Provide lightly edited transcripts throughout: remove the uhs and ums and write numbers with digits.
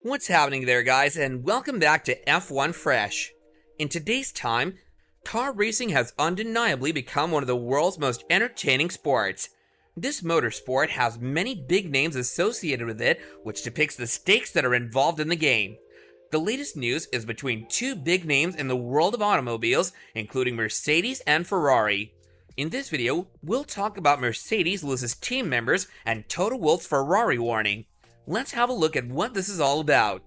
What's happening there, guys, and welcome back to F1 Fresh. In today's time, car racing has undeniably become one of the world's most entertaining sports. This motorsport has many big names associated with it, which depicts the stakes that are involved in the game. The latest news is between two big names in the world of automobiles, including Mercedes and Ferrari. In this video, we'll talk about Mercedes loses team members and Toto Wolff's Ferrari warning. Let's have a look at what this is all about.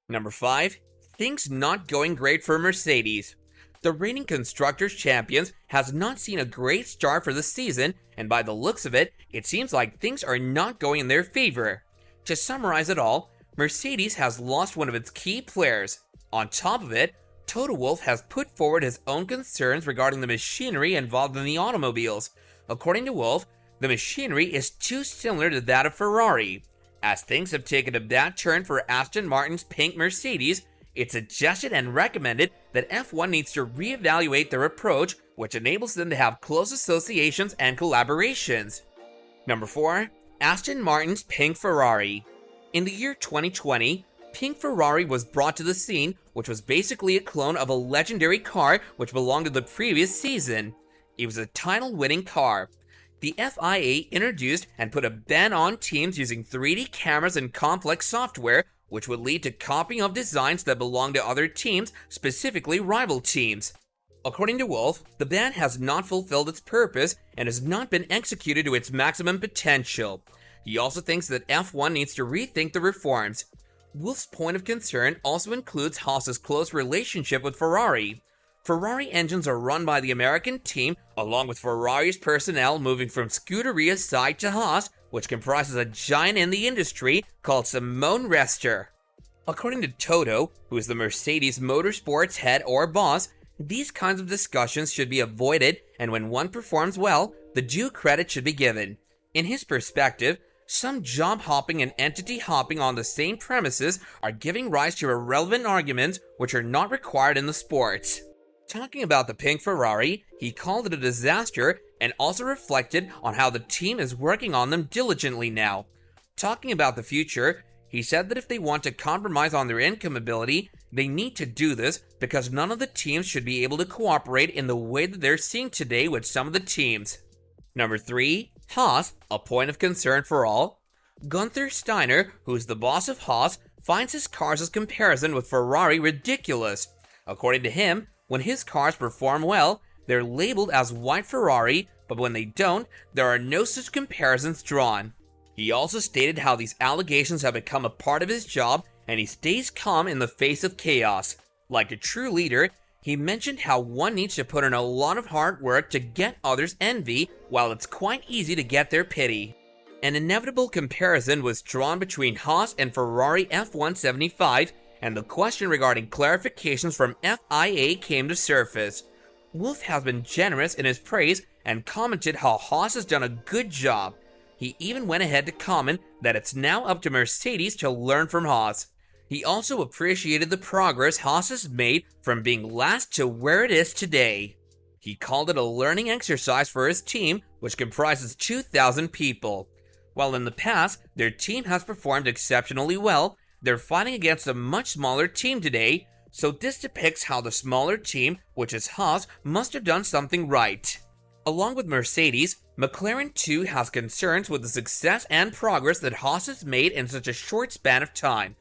Number 5. Things not going great for Mercedes. The reigning Constructors' Champions has not seen a great start for the season, and by the looks of it, it seems like things are not going in their favor. To summarize it all, Mercedes has lost one of its key players. On top of it, Toto Wolff has put forward his own concerns regarding the machinery involved in the automobiles. According to Wolff, the machinery is too similar to that of Ferrari. As things have taken a bad turn for Aston Martin's pink Mercedes, it's suggested and recommended that F1 needs to reevaluate their approach, which enables them to have close associations and collaborations. Number 4. Aston Martin's pink Ferrari. In the year 2020, pink Ferrari was brought to the scene, which was basically a clone of a legendary car which belonged to the previous season. It was a title-winning car. The FIA introduced and put a ban on teams using 3D cameras and complex software, which would lead to copying of designs that belong to other teams, specifically rival teams. According to Wolff, the ban has not fulfilled its purpose and has not been executed to its maximum potential. He also thinks that F1 needs to rethink the reforms. Wolff's point of concern also includes Haas's close relationship with Ferrari. Ferrari engines are run by the American team, along with Ferrari's personnel moving from Scuderia's side to Haas, which comprises a giant in the industry called Simone Rester. According to Toto, who is the Mercedes Motorsports head or boss, these kinds of discussions should be avoided, and when one performs well, the due credit should be given. In his perspective, some job hopping and entity hopping on the same premises are giving rise to irrelevant arguments which are not required in the sport. Talking about the pink Ferrari, he called it a disaster and also reflected on how the team is working on them diligently now. Talking about the future, he said that if they want to compromise on their income ability, they need to do this because none of the teams should be able to cooperate in the way that they're seeing today with some of the teams. Number 3. Haas, a point of concern for all. Gunther Steiner, who is the boss of Haas, finds his cars' comparison with Ferrari ridiculous. According to him, when his cars perform well, they're labeled as white Ferrari, but when they don't, there are no such comparisons drawn. He also stated how these allegations have become a part of his job, and he stays calm in the face of chaos. Like a true leader, he mentioned how one needs to put in a lot of hard work to get others' envy, while it's quite easy to get their pity. An inevitable comparison was drawn between Haas and Ferrari F175, and the question regarding clarifications from FIA came to surface. Wolff has been generous in his praise and commented how Haas has done a good job. He even went ahead to comment that it's now up to Mercedes to learn from Haas. He also appreciated the progress Haas has made from being last to where it is today. He called it a learning exercise for his team, which comprises 2,000 people. While in the past, their team has performed exceptionally well, they're fighting against a much smaller team today, so this depicts how the smaller team, which is Haas, must have done something right. Along with Mercedes, McLaren too has concerns with the success and progress that Haas has made in such a short span of time.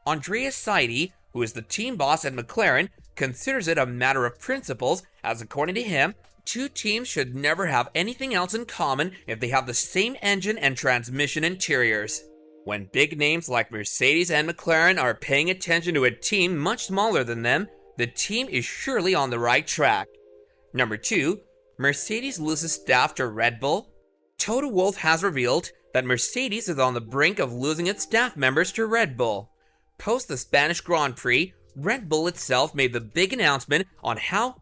Andreas Seidl, who is the team boss at McLaren, considers it a matter of principles, as according to him, two teams should never have anything else in common if they have the same engine and transmission interiors. When big names like Mercedes and McLaren are paying attention to a team much smaller than them, the team is surely on the right track. Number 2. Mercedes loses staff to Red Bull. Toto Wolff has revealed that Mercedes is on the brink of losing its staff members to Red Bull. Post the Spanish Grand Prix, Red Bull itself made the big announcement on how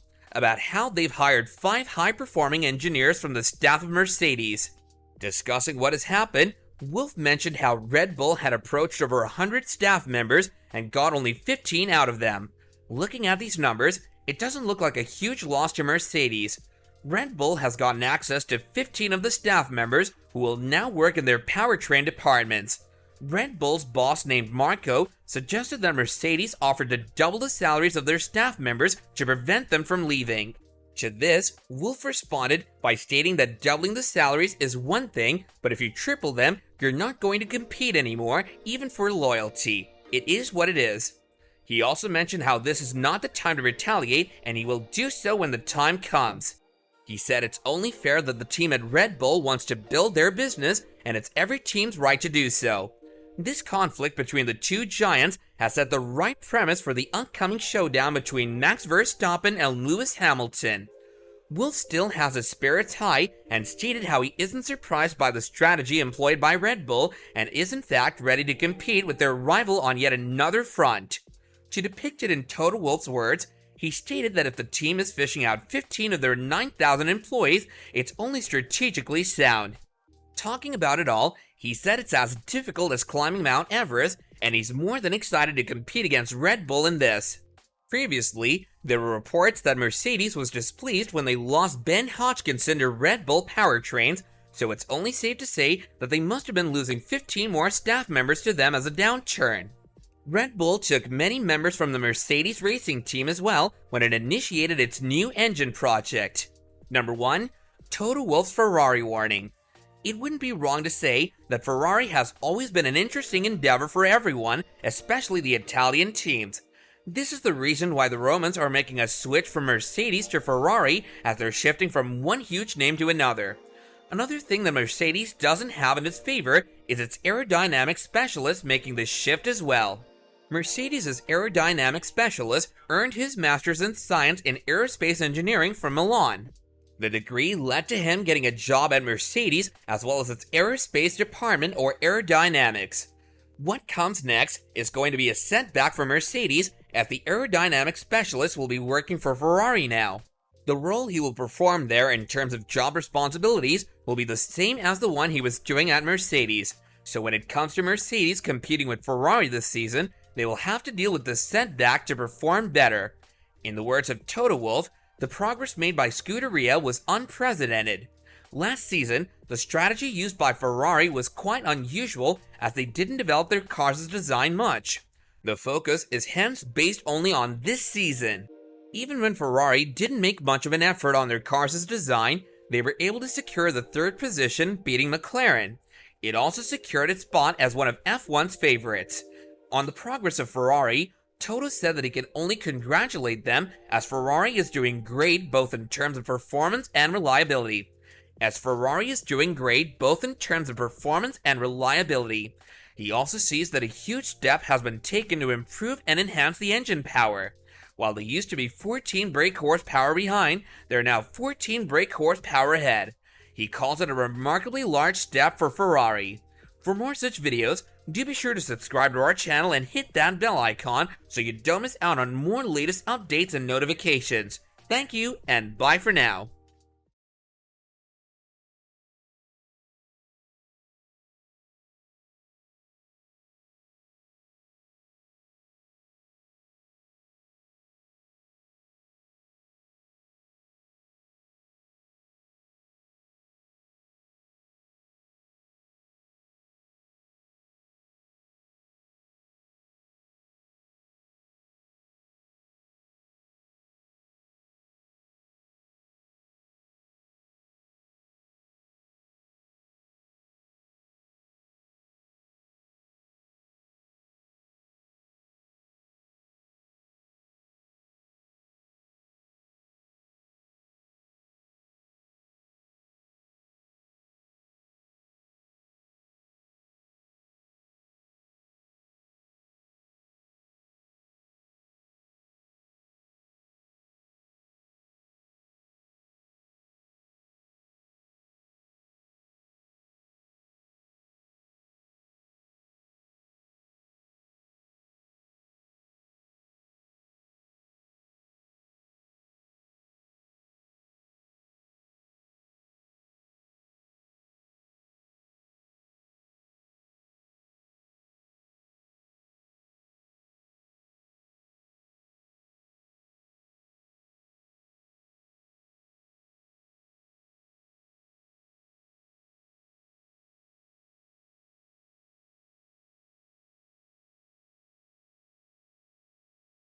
they've hired 5 high-performing engineers from the staff of Mercedes. Discussing what has happened, Wolff mentioned how Red Bull had approached over 100 staff members and got only 15 out of them. Looking at these numbers, it doesn't look like a huge loss to Mercedes. Red Bull has gotten access to 15 of the staff members who will now work in their powertrain departments. Red Bull's boss named Marco suggested that Mercedes offered to double the salaries of their staff members to prevent them from leaving. To this, Wolff responded by stating that doubling the salaries is one thing, but if you triple them, you're not going to compete anymore, even for loyalty. It is what it is. He also mentioned how this is not the time to retaliate, and he will do so when the time comes. He said it's only fair that the team at Red Bull wants to build their business, and it's every team's right to do so. This conflict between the two giants has set the right premise for the upcoming showdown between Max Verstappen and Lewis Hamilton. Wolff still has his spirits high and stated how he isn't surprised by the strategy employed by Red Bull and is in fact ready to compete with their rival on yet another front. To depict it in Toto Wolff's words, he stated that if the team is fishing out 15 of their 9,000 employees, it's only strategically sound. Talking about it all, he said it's as difficult as climbing Mount Everest, and he's more than excited to compete against Red Bull in this. Previously, there were reports that Mercedes was displeased when they lost Ben Hodgkinson to Red Bull powertrains, so it's only safe to say that they must have been losing 15 more staff members to them as a downturn. Red Bull took many members from the Mercedes racing team as well when it initiated its new engine project. Number 1. Toto Wolff's Ferrari warning. It wouldn't be wrong to say that Ferrari has always been an interesting endeavor for everyone, especially the Italian teams. This is the reason why the Romans are making a switch from Mercedes to Ferrari as they're shifting from one huge name to another. Another thing that Mercedes doesn't have in its favor is its aerodynamic specialist making the shift as well. Mercedes' aerodynamic specialist earned his master's in science in aerospace engineering from Milan. The degree led to him getting a job at Mercedes as well as its aerospace department or aerodynamics. What comes next is going to be a setback for Mercedes as the aerodynamic specialist will be working for Ferrari now. The role he will perform there in terms of job responsibilities will be the same as the one he was doing at Mercedes. So when it comes to Mercedes competing with Ferrari this season, they will have to deal with the setback to perform better. In the words of Toto Wolff, the progress made by Scuderia was unprecedented. Last season, the strategy used by Ferrari was quite unusual as they didn't develop their cars' design much. The focus is hence based only on this season. Even when Ferrari didn't make much of an effort on their cars' design, they were able to secure the third position, beating McLaren. It also secured its spot as one of F1's favorites. On the progress of Ferrari, Toto said that he can only congratulate them as Ferrari is doing great both in terms of performance and reliability. He also sees that a huge step has been taken to improve and enhance the engine power. While they used to be 14 brake horsepower behind, they are now 14 brake horsepower ahead. He calls it a remarkably large step for Ferrari. For more such videos, do be sure to subscribe to our channel and hit that bell icon so you don't miss out on more latest updates and notifications. Thank you, and bye for now.